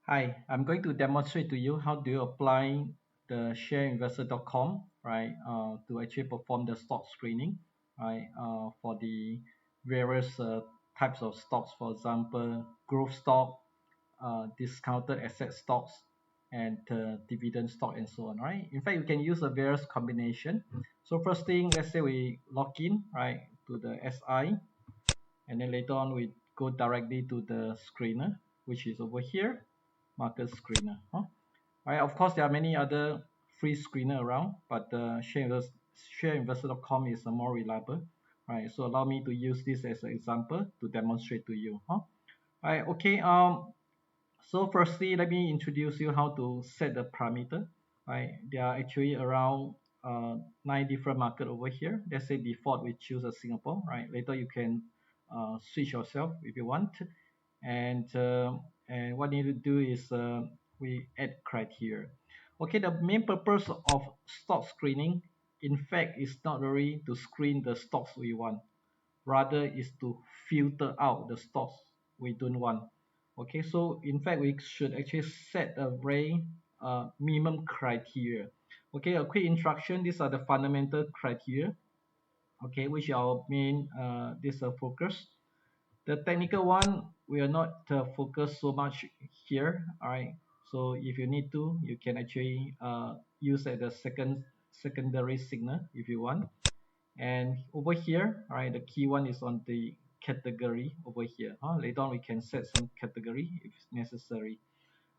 Hi, I'm going to demonstrate to you how do you apply the shareinvestor.com, right, to actually perform the stock screening, right, for the various types of stocks, for example, growth stock, discounted asset stocks, and dividend stock, and so on, right? In fact, you can use a various combination. So first thing, let's say we log in, right, to the SI, and then later on we go directly to the screener, which is over here, market screener. Right, of course there are many other free screener around, but shareinvestor.com is more reliable. Right, so allow me to use this as an example to demonstrate to you. Right, okay. So firstly, let me introduce you how to set the parameter. Right, there are actually around 9 different market over here. Let's say default we choose a Singapore. Right, later you can switch yourself if you want. And what you need to do is we add criteria. Okay, the main purpose of stock screening, in fact, is not really to screen the stocks we want, rather is to filter out the stocks we don't want. Okay, so in fact we should actually set a very minimum criteria. Okay, a quick introduction. These are the fundamental criteria, okay, which are our main this focus. The technical one we are not focus so much here. All right, so if you need to, you can actually use as a secondary signal if you want. And over here, all right, the key one is on the category over here. Later on we can set some category if necessary.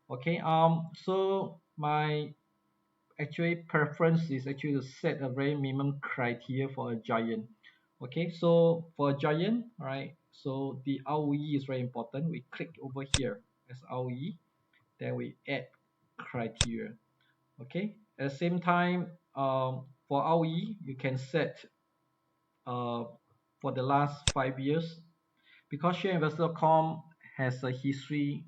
Okay, so my actually preference is actually to set a very minimum criteria for a giant. Okay, so for a giant, all right, so the ROE is very important. We click over here as ROE, then we add criteria. Okay, at the same time, for ROE you can set uh, for the last 5 years, because shareinvestor.com has a history,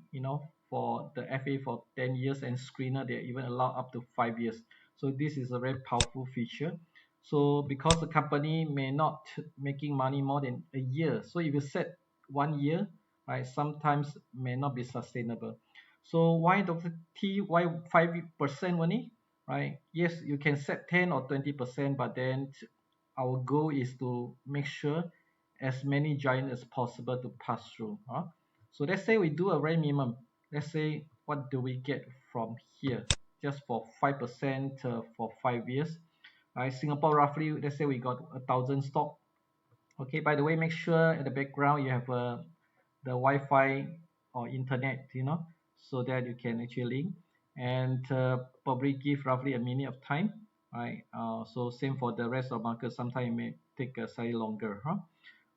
for the FA for 10 years, and screener they even allow up to 5 years. So this is a very powerful feature. So because the company may not making money more than a year, so if you set 1 year, right, sometimes may not be sustainable. So why Dr. T, why 5% only? Right? Yes, you can set 10 or 20%, but then our goal is to make sure as many giants as possible to pass through. So let's say we do a very minimum. Let's say what do we get from here? Just for 5% for 5 years. Right, Singapore roughly, let's say we got 1,000 stock. Okay, by the way, make sure at the background you have the Wi-Fi or internet, so that you can actually link, and probably give roughly a minute of time. Right, so same for the rest of market. Sometimes it may take slightly longer.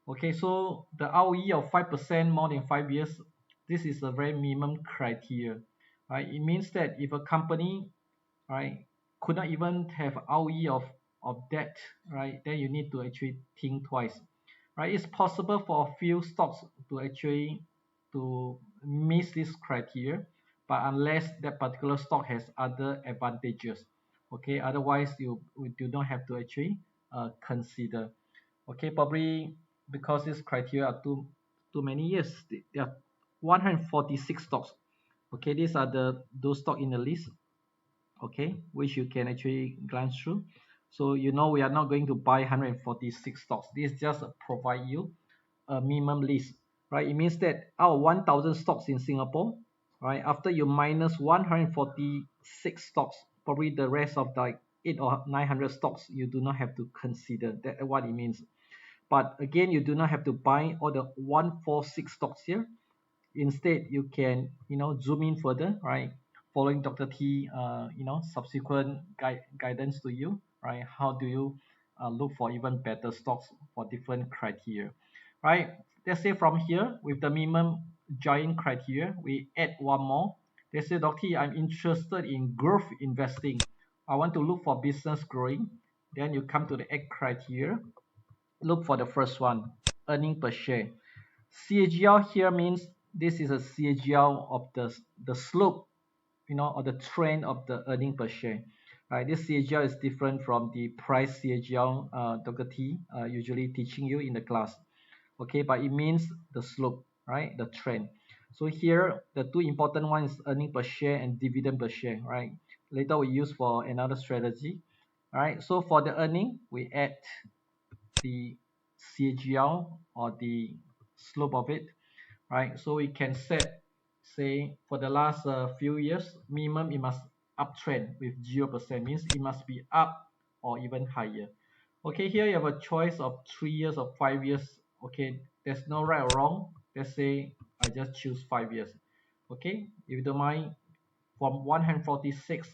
Okay, so the ROE of 5% more than 5 years, this is a very minimum criteria. Right, it means that if a company, right, could not even have ROE of that, right, then you need to actually think twice. Right, it's possible for a few stocks to actually to miss this criteria, but unless that particular stock has other advantages. Okay, otherwise we do not have to actually consider. Okay, probably because this criteria are too many years. There are 146 stocks. Okay, these are those stock in the list, okay, which you can actually glance through. So we are not going to buy 146 stocks. This just provide you a minimum list, right? It means that out of 1,000 stocks in Singapore, right, after you minus 146 stocks, probably the rest of like 800 or 900 stocks you do not have to consider. That what it means. But again, you do not have to buy all the 146 stocks here. Instead, you can zoom in further, right? Following Dr. T, subsequent guidance to you, right? How do you look for even better stocks for different criteria, right? Let's say from here with the minimum giant criteria, we add one more. Let's say, Dr. T, I'm interested in growth investing. I want to look for business growing. Then you come to the add criteria. Look for the first one, earning per share. CAGR here means this is a CAGR of the slope, or the trend of the earning per share. Right, this CAGR is different from the price CAGR Dr. T usually teaching you in the class. Okay, but it means the slope, right, the trend. So here, the two important ones is earning per share and dividend per share, right? Later we use for another strategy. All right, so for the earning, we add the CAGR or the slope of it, right? So we can set, say, for the last few years, minimum it must uptrend with 0%, means it must be up or even higher. Okay, here you have a choice of 3 years or 5 years. Okay, there's no right or wrong. Let's say I just choose 5 years. Okay, if you don't mind, from 146,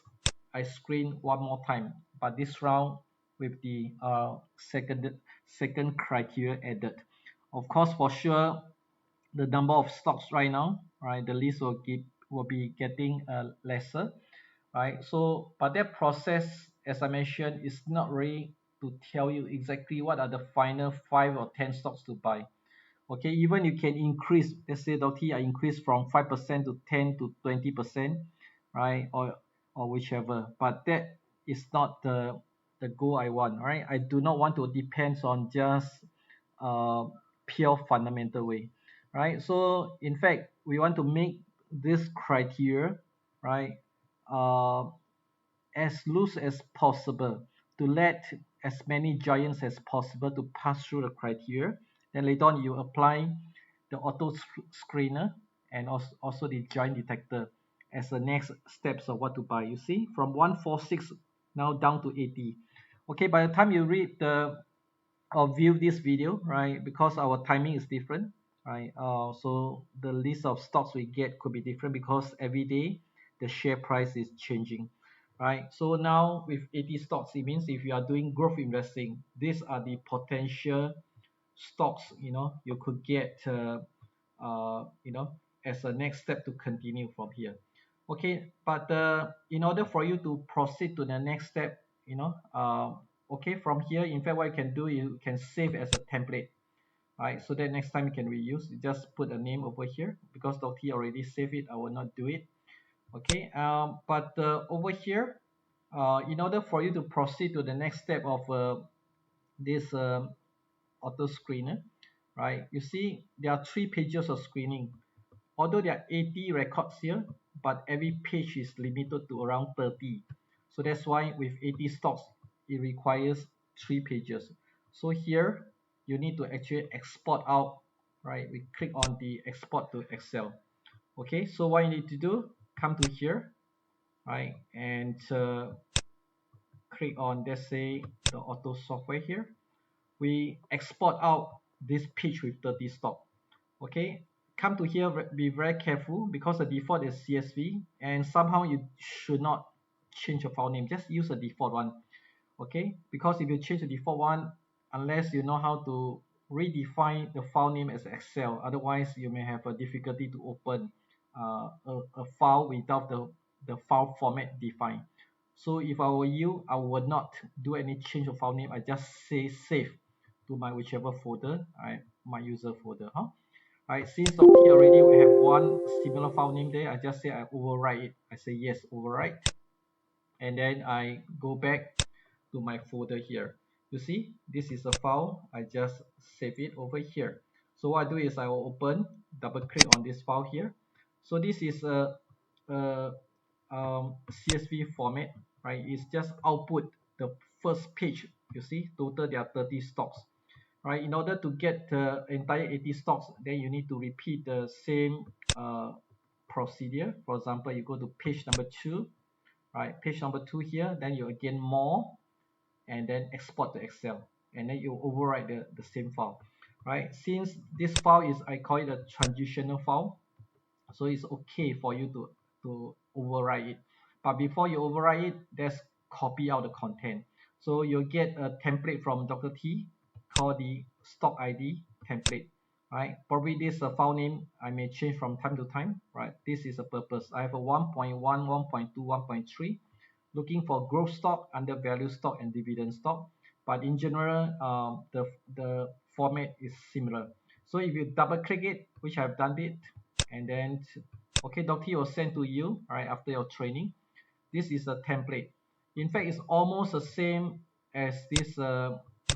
I screen one more time, but this round with the second criteria added. Of course, for sure, the number of stocks right now, right, the list will be getting lesser, right? So, but that process, as I mentioned, is not really to tell you exactly what are the final 5 or 10 stocks to buy. Okay, even you can increase, let's say Dr. I increase from 5% to 10 to 20%, right? Or whichever, but that is not the goal I want, right? I do not want to depend on just uh, pure fundamental way, right? So in fact, we want to make this criteria, right, uh, as loose as possible to let as many giants as possible to pass through the criteria. Then later on, you apply the auto screener and also the giant detector as the next steps of what to buy. You see, from 146 now down to 80. Okay, by the time you read the or view this video, right, because our timing is different, right, so the list of stocks we get could be different because every day the share price is changing, right? So now with 80 stocks, it means if you are doing growth investing, these are the potential stocks, you could get as a next step to continue from here. Okay, but in order for you to proceed to the next step, okay, from here, in fact, what you can do, you can save as a template, right? So that next time you can reuse, you just put a name over here. Because Dr. T already saved it, I will not do it. Okay, but over here, in order for you to proceed to the next step of this auto screener, right? You see, there are 3 pages of screening. Although there are 80 records here, but every page is limited to around 30. So that's why with 80 stocks, it requires 3 pages. So here, you need to actually export out, right? We click on the export to Excel. Okay, so what you need to do, come to here, right? And click on, let's say, the auto software here. We export out this page with 30 stock. Okay, come to here, be very careful because the default is CSV and somehow you should not change your file name, just use the default one. Okay, because if you change the default one, unless you know how to redefine the file name as Excel, otherwise you may have a difficulty to open a file without the file format defined. So if I were you, I would not do any change of file name. I just say save to my whichever folder, my user folder. Right, since Dr. already we have one similar file name there, I just say I overwrite it. I say yes, overwrite, and then I go back to my folder here. You see, this is a file. I just save it over here. So what I do is I will open, double click on this file here. So this is a CSV format, right? It's just output the first page. You see, total there are 30 stocks, right? In order to get the entire 80 stocks, then you need to repeat the same procedure. For example, you go to page number 2, right? Page number 2 here, then you again more, and then export to Excel, and then you overwrite the same file, right? Since this file is, I call it a transitional file, so it's okay for you to overwrite it. But before you overwrite it, let's copy out the content. So you'll get a template from Dr. T called the stock ID template, right? Probably this is a file name I may change from time to time, right? This is a purpose. I have a 1.1, 1.2, 1.3, looking for growth stock, undervalued stock, and dividend stock. But in general, the format is similar. So if you double click it, which I've done it, and then okay, Dr. will send to you right after your training. This is a template. In fact, it's almost the same as this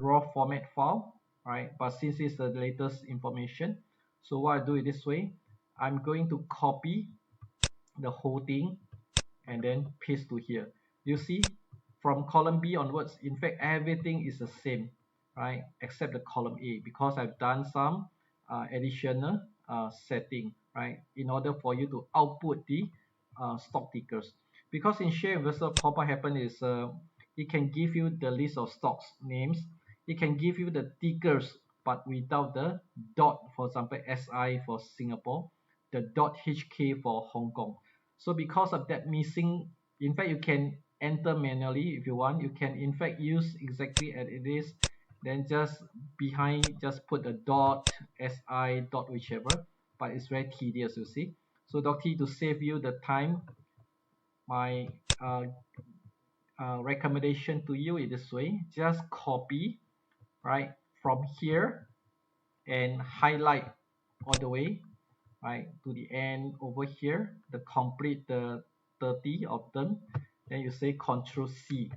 raw format file, right? But since it's the latest information, so what I do it this way, I'm going to copy the whole thing and then paste to here. You see, from column B onwards, in fact, everything is the same, right? Except the column A, because I've done some additional setting, right? In order for you to output the stock tickers. Because in Share Investor, what happen is it can give you the list of stocks names. It can give you the tickers, but without the dot, for example, SI for Singapore, the dot HK for Hong Kong. So because of that missing, in fact, you can enter manually if you want. You can in fact use exactly as it is, then just behind just put a dot SI dot whichever, but it's very tedious, you see. So Doctor, to save you the time, my recommendation to you is this way: just copy, right, from here and highlight all the way, right, to the end over here, the complete the 30 of them. Then you say Control C,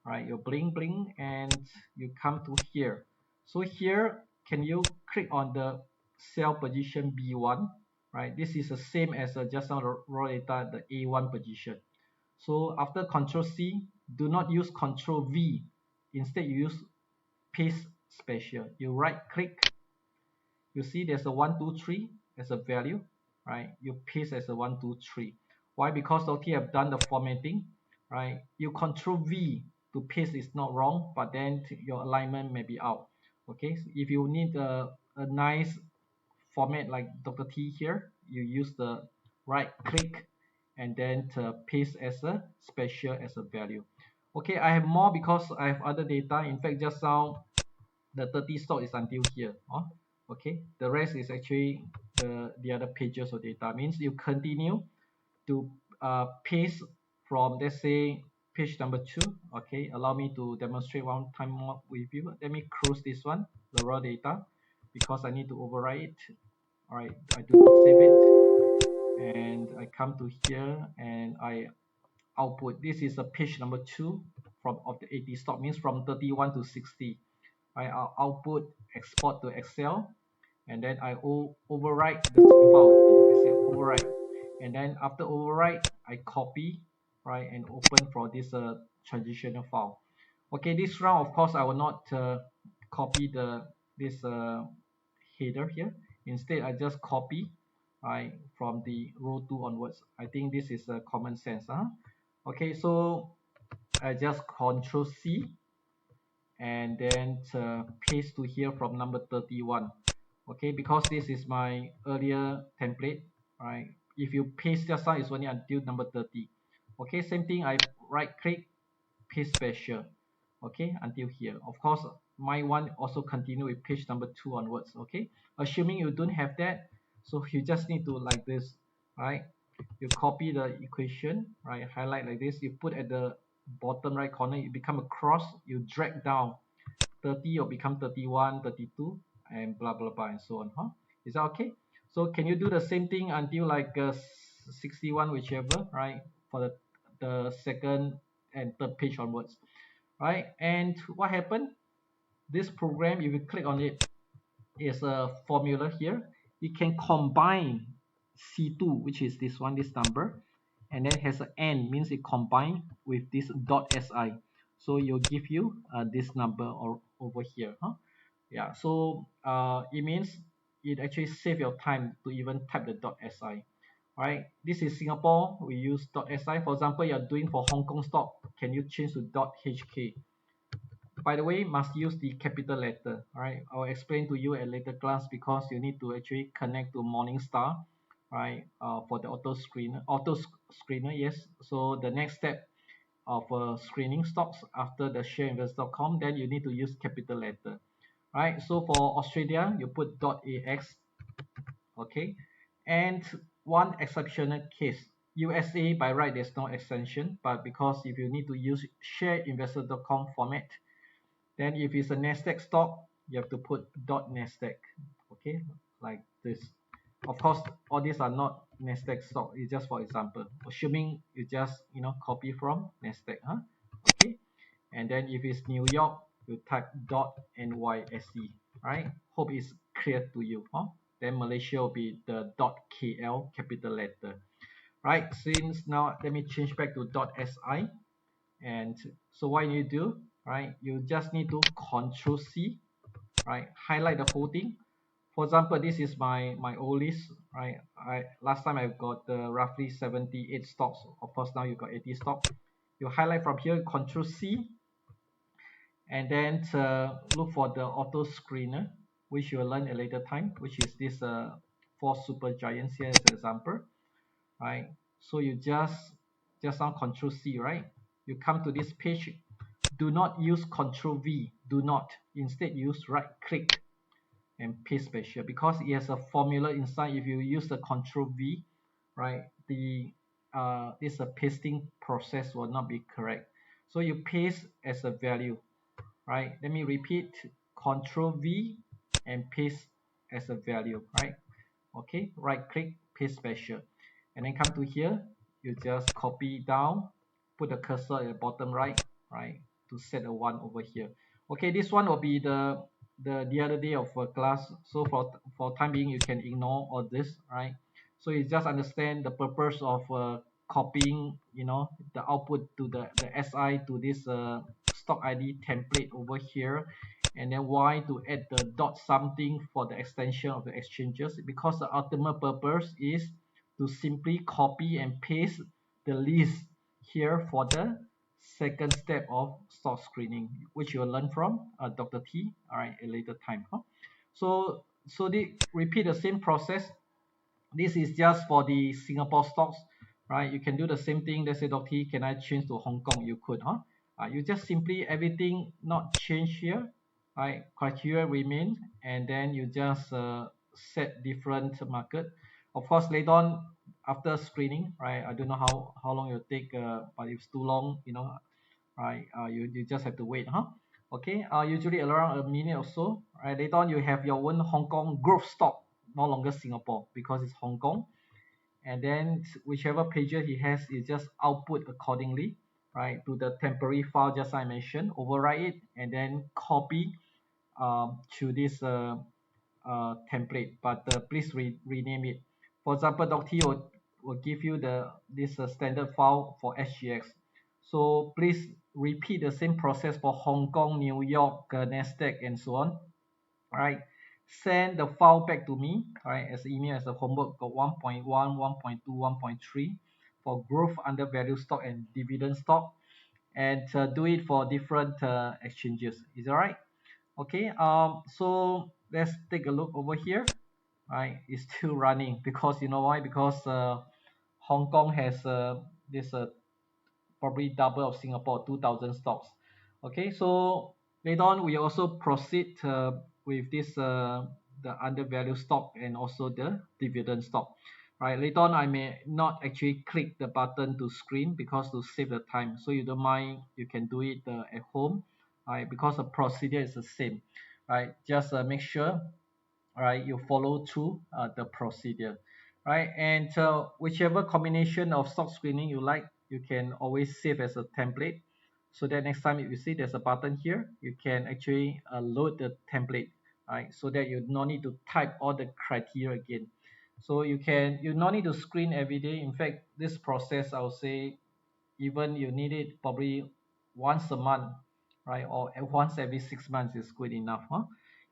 right? You blink blink and you come to here. So here, can you click on the cell position B1, right? This is the same as just now the raw data, the A1 position. So after Control C, do not use Control V. Instead, you use paste special. You right click. You see there's a 1, 2, 3 as a value, right? You paste as a 1, 2, 3. Why? Because okay, have done the formatting, right? You Control V to paste is not wrong, but then your alignment may be out. Okay, so if you need a nice format like Dr. T here, you use the right click and then paste as a special as a value. Okay, I have more because I have other data. In fact, just now the 30 stock is until here. Okay, the rest is actually the other pages of data. Means you continue to paste from, let's say, page number 2. Okay, allow me to demonstrate one time more with you. Let me close this one, the raw data, because I need to overwrite it. All right, I do not save it, and I come to here and I output. This is a page number 2 from of the 80 stock, means from 31 to 60. I'll output, export to Excel, and then I overwrite the same file. I say overwrite, and then after overwrite, I copy, right, and open for this transitional file. Okay, this round, of course, I will not copy this header here. Instead, I just copy, right, from the row 2 onwards. I think this is a common sense. Okay, so I just Control C and then paste to here from number 31. Okay, because this is my earlier template, right? If you paste just now, it's only until number 30. Okay, same thing, I right click, paste special. Okay, until here. Of course, my one also continue with page number 2 onwards. Okay, assuming you don't have that, so you just need to like this, right? You copy the equation, right? Highlight like this, you put at the bottom right corner, it become a cross, you drag down 30 or become 31, 32, and blah blah blah and so on. Is that okay? So can you do the same thing until like 61, whichever, right? For the second and third page onwards, right? And what happened? This program, if you click on it, is a formula here. It can combine C2, which is this one, this number, and then has an N, means it combine with this dot SI. So it'll give you this number or over here. Yeah, so it means it actually save your time to even type the dot SI. Right, this is Singapore, we use dot SI. For example, you're doing for Hong Kong stock, can you change to dot HK? By the way, must use the capital letter. All right, I'll explain to you at later class, because you need to actually connect to Morningstar, right, for the auto screener. Yes, so the next step of screening stocks after the shareinvest.com, then you need to use capital letter. Right, so for Australia, you put .ax. Okay, and one exceptional case, USA by right there's no extension, but because if you need to use shareinvestor.com format, then if it's a Nasdaq stock, you have to put .nasdaq. Okay, like this. Of course, all these are not Nasdaq stock. It's just for example, assuming you just copy from Nasdaq. Okay, and then if it's New York, you type .NYSE. Right? Hope it's clear to you. then Malaysia will be the .kl capital letter, right? Since now, let me change back to .si. And so what you do, right? You just need to Control C, right? Highlight the whole thing. For example, this is my old list, right? Last time I got roughly 78 stocks. Of course, now you got 80 stocks. You highlight from here, Control C, and then look for the auto screener, which you will learn at a later time, which is this four super giants here as an example, right? So you just now Control C, right? You come to this page. Do not use Control V. Do not. Instead, use right click and paste special because it has a formula inside. If you use the Control V, right, the this pasting process will not be correct. So you paste as a value, right? Let me repeat: Control V and paste as a value, right? Okay, right click, paste special, and then come to here. You just copy down, put the cursor at the bottom right, right, to set a one over here. Okay, this one will be the other day of class. So for time being, you can ignore all this, right? So you just understand the purpose of copying, the output to the SI to this stock ID template over here, and then why to add the dot something for the extension of the exchanges, because the ultimate purpose is to simply copy and paste the list here for the second step of stock screening, which you'll learn from Dr. T, all right, at a later time. Huh? So they repeat the same process. This is just for the Singapore stocks, right? You can do the same thing. Let's say, Dr. T, can I change to Hong Kong? You could, huh? You just simply everything not change here, right? Criteria remain, and then you just set different market. Of course, later on after screening, right? I don't know how long it will take, but if it's too long, right? You just have to wait, huh? Okay. Usually around a minute or so, right? Later on, you have your own Hong Kong growth stock, no longer Singapore because it's Hong Kong. And then whichever pager he has, you just output accordingly, right, to the temporary file just I mentioned, overwrite it, and then copy to this template. But please rename it. For example, Dr. T will give you this standard file for SGX. So please repeat the same process for Hong Kong, New York, Nasdaq, and so on. All right. Send the file back to me, all right, as email as a homework. Got 1.1, 1.2, 1.3 for growth undervalued stock and dividend stock, and do it for different exchanges. Is that right? Okay. So let's take a look over here. Right, it's still running because you know why? Because Hong Kong has this probably double of Singapore, 2,000 stocks. Okay, so later on we also proceed with this the undervalued stock and also the dividend stock. Right, later on I may not actually click the button to screen because to save the time. So you don't mind, you can do it at home, right? Because the procedure is the same, right? Just make sure, right, you follow through the procedure, right? And whichever combination of stock screening you like, you can always save as a template, so that next time if you see there's a button here, you can actually load the template, right? So that you no need to type all the criteria again. So you no need to screen every day. In fact, this process I would say even you need it probably once a month, right? Or once every 6 months is good enough, huh?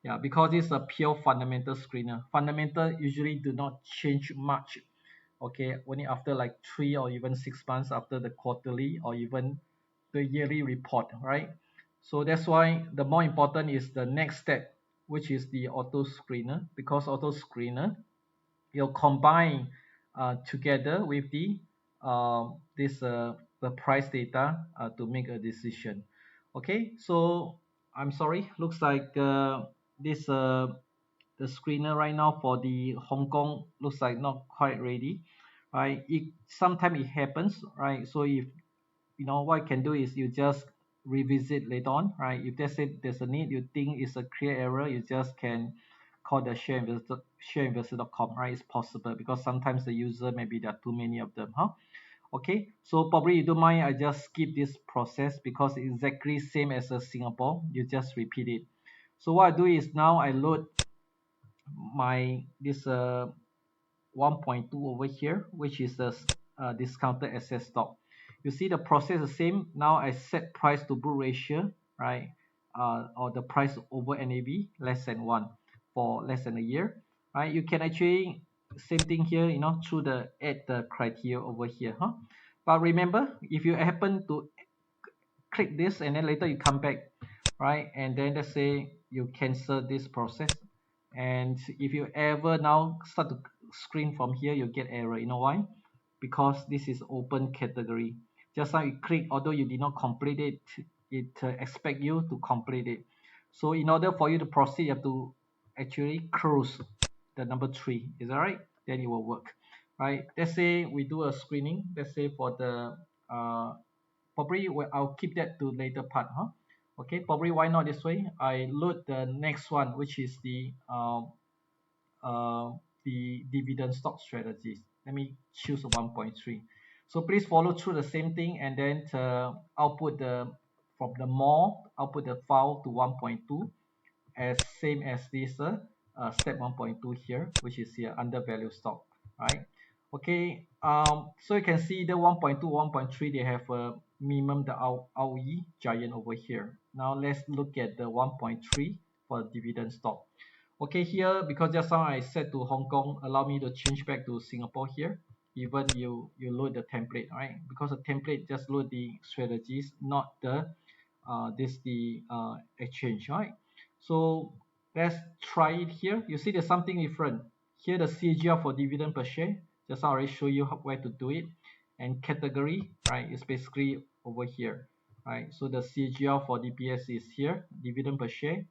Yeah, because it's a pure fundamental screener. Fundamental usually do not change much, okay? Only after like 3 or even 6 months after the quarterly or even the yearly report, right? So that's why the more important is the next step, which is the auto screener, because auto screener you'll combine together with this the price data to make a decision. Okay, so I'm sorry, looks like this the screener right now for the Hong Kong looks like not quite ready, right? Sometimes it happens, right? So if what you can do is you just revisit later on, right? If there's a need, you think it's a clear error, you just can call the shareinvestor.com, right? It's possible because sometimes the user maybe there are too many of them, huh? Okay, so probably you don't mind I just skip this process because it's exactly same as a Singapore. You just repeat it. So what I do is now I load my this 1.2 over here, which is the discounted asset stock. You see the process the same. Now I set price to book ratio, right? Or the price over NAV less than 1 for less than a year, right? You can actually same thing here, through the add the criteria over here, huh? But remember, if you happen to click this and then later you come back, right, and then let's say you cancel this process, and if you ever now start to screen from here, you get error. You know why? Because this is open category. Just now you click, although you did not complete it, it expect you to complete it. So in order for you to proceed, you have to actually close the number 3. Is that right? Then it will work, right? Let's say we do a screening. Let's say for the probably I'll keep that to later part, huh? Okay, probably why not this way? I load the next one, which is uh, the dividend stock strategies. Let me choose 1.3. So please follow through the same thing, and then output the from the more output the file to 1.2 as same as this step 1.2 here, which is here under value stock, right? Okay, so you can see the 1.2 1.3 they have a minimum the ROE giant over here. Now let's look at the 1.3 for dividend stock. Okay, here because just now I said to Hong Kong, allow me to change back to Singapore here. Even you load the template, right? Because the template just load the strategies, not the this the exchange, right? So let's try it here. You see there's something different. Here the CAGR for dividend per share. Just now I already show you where to do it. And category, right, is basically over here, right? So the CAGR for DPS is here, dividend per share.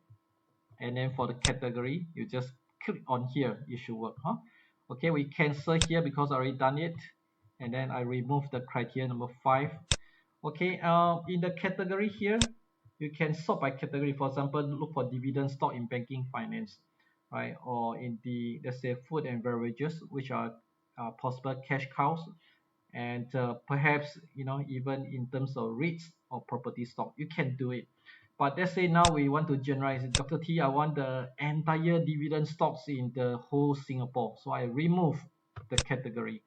And then for the category, you just click on here, it should work, huh? Okay, we cancel here because I already done it. And then I remove the criteria number 5. Okay, in the category here, you can sort by category. For example, look for dividend stock in banking finance, right? Or in the, let's say, food and beverages, which are possible cash cows. And perhaps, even in terms of REITs or property stock, you can do it. But let's say now we want to generalize it. Dr. T, I want the entire dividend stocks in the whole Singapore. So I remove the category.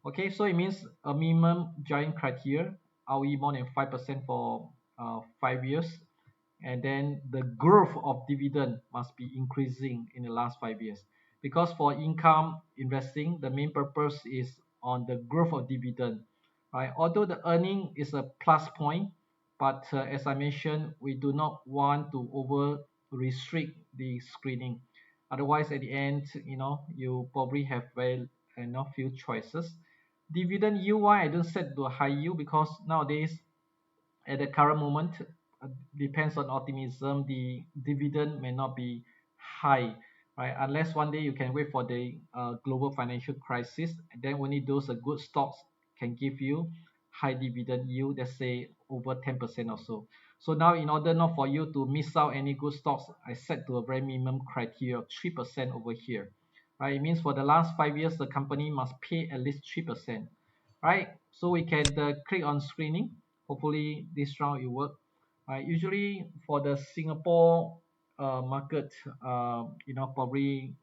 Okay, so it means a minimum giant criteria, ROE more than 5% for 5 years, and then the growth of dividend must be increasing in the last 5 years. Because for income investing, the main purpose is on the growth of dividend, right? Although the earning is a plus point, but as I mentioned, we do not want to over restrict the screening. Otherwise, at the end, you probably have very few choices. Dividend yield, why I don't set to a high yield? Because nowadays at the current moment, depends on optimism, the dividend may not be high, right? Unless one day you can wait for the global financial crisis, and then only those good stocks can give you high dividend yield, let's say over 10% or so. So now in order not for you to miss out any good stocks, I set to a very minimum criteria of 3% over here, right? It means for the last 5 years, the company must pay at least 3%, right? So we can click on screening. Hopefully this round it work. Usually for the Singapore market, probably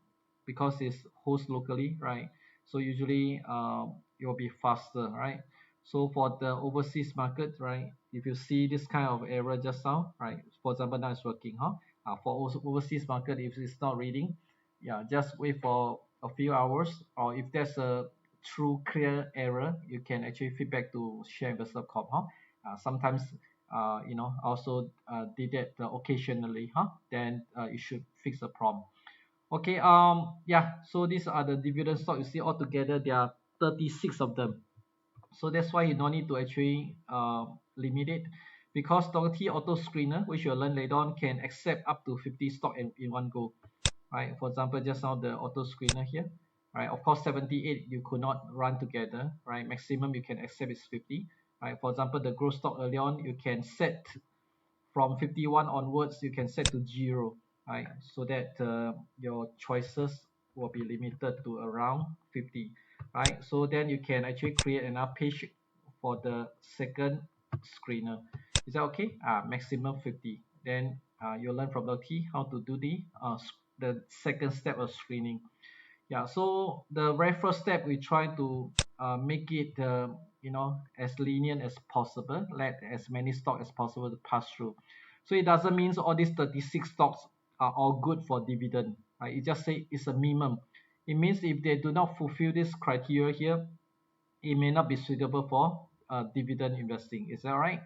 because it's host locally, right? So usually it will be faster, right? So for the overseas market, right? If you see this kind of error just now, right? For example, now it's working, huh? For overseas market, if it's not reading, yeah, just wait for a few hours, or if there's a true clear error, you can actually feedback to Share Investor Corp, huh? Sometimes also did that occasionally, huh? Then it should fix the problem. Okay, yeah, so these are the dividend stock. You see altogether there are 36 of them. So that's why you don't need to actually limit it, because Doherty Auto Screener, which you'll learn later on, can accept up to 50 stock in one go, right? For example, just now the auto screener here, right? Of course, 78 you could not run together, right? Maximum you can accept is 50, right? For example, the growth stock early on, you can set from 51 onwards, you can set to 0, right? So that your choices will be limited to around 50, right? So then you can actually create another page for the second screener. Is that okay? Maximum 50. Then you'll learn from the key how to do the the second step of screening. Yeah, so the very first step we try to make it as lenient as possible, let as many stock as possible to pass through. So it doesn't mean all these 36 stocks are all good for dividend, right? It just say it's a minimum. It means if they do not fulfill this criteria here, it may not be suitable for dividend investing. Is that right?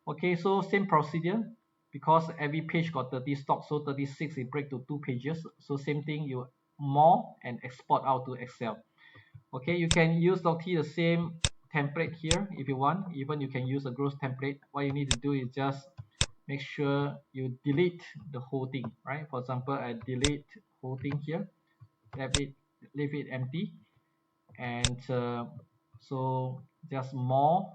Okay, so same procedure, because every page got 30 stocks, so 36 it break to two pages. So same thing, you more and export out to Excel. Okay, you can use Docty the same template here if you want. Even you can use a gross template. What you need to do is just make sure you delete the whole thing, right? For example, I delete whole thing here, leave it empty, and so just more.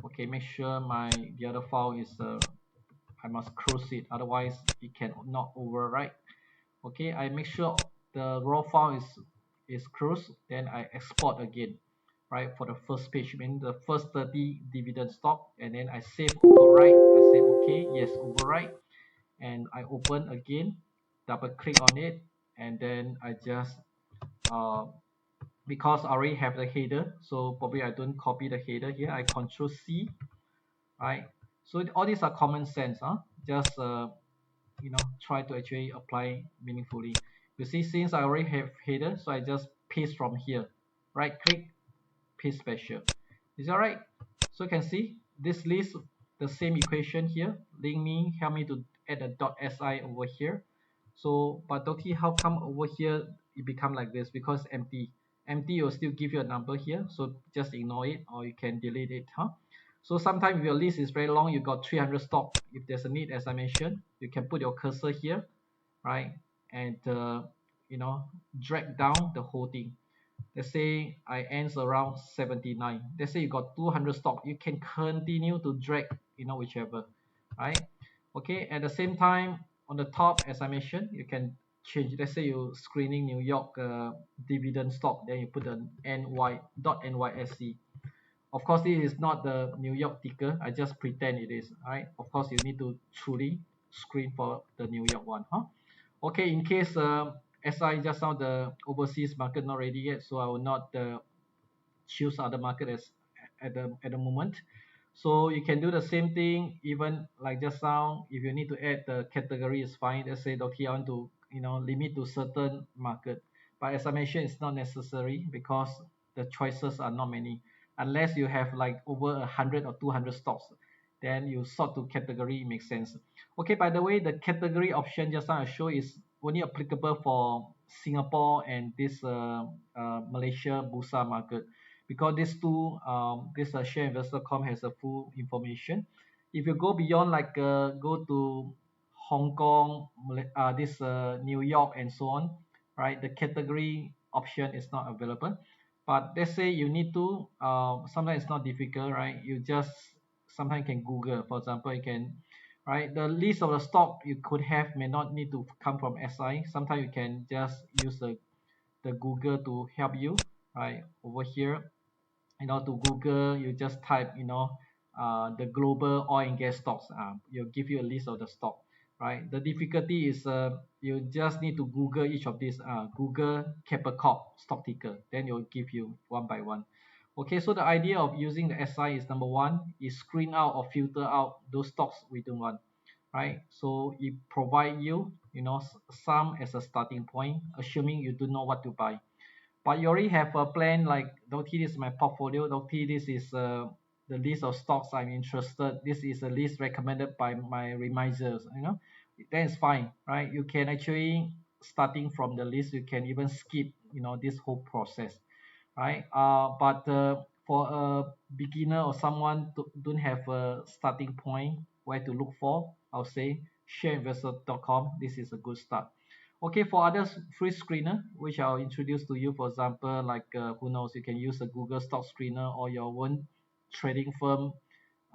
Okay, make sure the other file is I must close it, otherwise it cannot overwrite. Okay, I make sure the raw file is closed, then I export again, right? For the first page, mean the first 30 dividend stock, and then I save overwrite. I say okay, yes, overwrite, and I open again, double click on it, and then I just uh, because I already have the header, so probably I don't copy the header here. I Control C, right? So all these are common sense, huh? Just try to actually apply meaningfully. You see, since I already have header, so I just paste from here. Right click, paste special. Is that right? So you can see this list the same equation here. Link me, help me to add a .si over here. So, but Doki, how come over here it become like this? Because empty. Empty will still give you a number here. So just ignore it, or you can delete it, huh? So sometimes if your list is very long, you got 300 stock. If there's a need, as I mentioned, you can put your cursor here, right? And drag down the whole thing. Let's say I ends around 79. Let's say you got 200 stock, you can continue to drag, whichever, right? Okay, at the same time, on the top, as I mentioned, you can change. Let's say you screening New York dividend stock, then you put the NYSE. Of course, this is not the New York ticker. I just pretend it is, right? Of course, you need to truly screen for the New York one, huh? Okay, in case SI just now the overseas market not ready yet, so I will not choose other market as at the moment. So you can do the same thing, even like just now. If you need to add the category, is fine. Let's say okay, I want to limit to certain market, but as I mentioned, it's not necessary because the choices are not many. Unless you have like over 100 or 200 stocks, then you sort to category, it makes sense. Okay, by the way, the category option just now I show is only applicable for Singapore and this Malaysia Bursa market, because these two this shareinvestor.com has a full information. If you go beyond, like go to Hong Kong, this New York and so on, right, the category option is not available. But let's say you need to sometimes it's not difficult, right? You just sometimes can Google. For example, you can, right, the list of the stock you could have may not need to come from SI. Sometimes you can just use the Google to help you, right? Over here, to Google, you just type, the global oil and gas stocks. You'll give you a list of the stock, right? The difficulty is you just need to Google each of these. Google Capricorp stock ticker, then it'll give you one by one. Okay, so the idea of using the SI is, number one, is screen out or filter out those stocks we don't want, right? So it provide you, some as a starting point, assuming you do know what to buy. But you already have a plan, like Docty, this is my portfolio. Docty, this is the list of stocks I'm interested. This is a list recommended by my reminders. That is fine, right? You can actually, starting from the list, you can even skip, this whole process, right? But for a beginner or someone don't have a starting point where to look for, I'll say shareinvestor.com. This is a good start. Okay, for others, free screener, which I'll introduce to you. For example, like who knows, you can use a Google stock screener or your own trading firm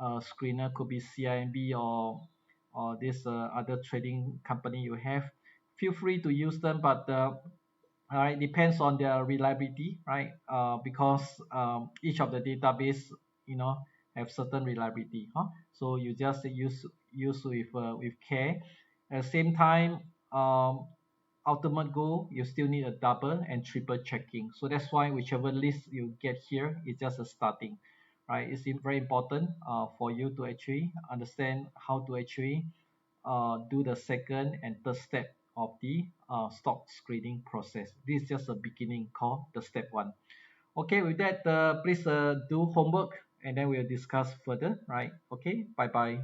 screener, could be CIMB or this other trading company you have. Feel free to use them, but it depends on their reliability, right? Because each of the database, have certain reliability, huh? So you just use with care. At the same time, ultimate goal, you still need a double and triple checking. So that's why whichever list you get here is just a starting, right? It's very important for you to actually understand how to actually do the second and third step of the stock screening process. This is just a beginning called the step one. Okay, with that, please do homework and then we'll discuss further, right? Okay, bye bye.